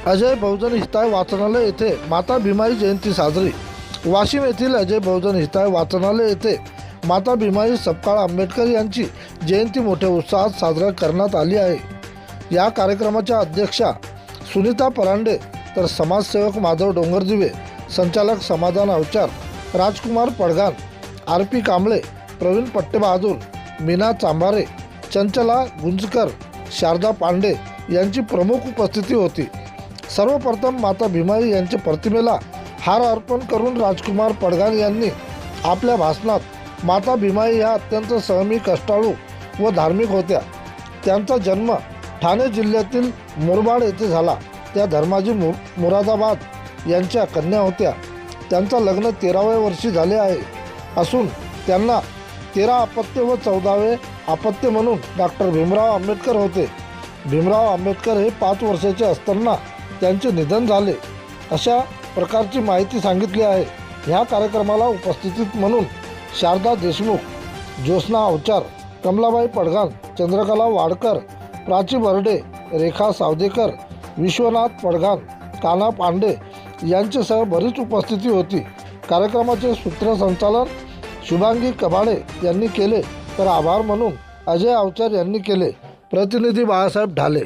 अजय बहुजन हिताय वाचनालय येथे माता भीमाई जयंती साजरी। वाशिम येथील अजय बहुजन हिताय वाचनालय येथे माता भीमाई सपकाळ आंबेडकर यांची जयंती मोठ्या उत्साहात साजरा करण्यात आली आहे। या कार्यक्रमाच्या अध्यक्षा सुनीता परांडे तर समाजसेवक माधव डोंगरदिवे, संचालक समाधान अवचार, राजकुमार पडघान, आर.पी. कांबळे, प्रवीण पट्टेबहादूर, मीना चांभारे, चंचला गुंजकर, शारदा पांडे यांची प्रमुख उपस्थिती होती। सर्वप्रथम माता भीमाई यांच्या प्रतिमेला हार अर्पण करून राजकुमार पडघान यांनी आपल्या भाषणात माता भीमाई या अत्यंत संयमी, कष्टाळू व धार्मिक होत्या। त्यांचा जन्म ठाणे जिल्ह्यातील मुरबाड येथे झाला। त्या धर्माजी मुरादाबाद यांच्या कन्या होत्या। त्यांचा लग्न 13व्या वर्षी झाले आहे असून त्यांना 13 अपत्य व 14वे अपत्य म्हणून डॉक्टर भीमराव आंबेडकर होते। भीमराव आंबेडकर हे 5 वर्षाचे असताना त्यांचे निधन झाले, अशा प्रकारची माहिती सांगितली आहे। ह्या कार्यक्रमाला उपस्थित म्हणून शारदा देशमुख, ज्योत्स्ना अवचार, कमलाबाई पडघान, चंद्रकला वाडकर, प्राची बर्डे, रेखा सावदेकर, विश्वनाथ पडघान, काना पांडे यांच्यासह बरीच उपस्थिती होती। कार्यक्रमाचे सूत्रसंचालन शुभांगी कबाडे यांनी केले तर आभार म्हणून अजय अवचार यांनी केले। प्रतिनिधी बाळासाहेब ढाले।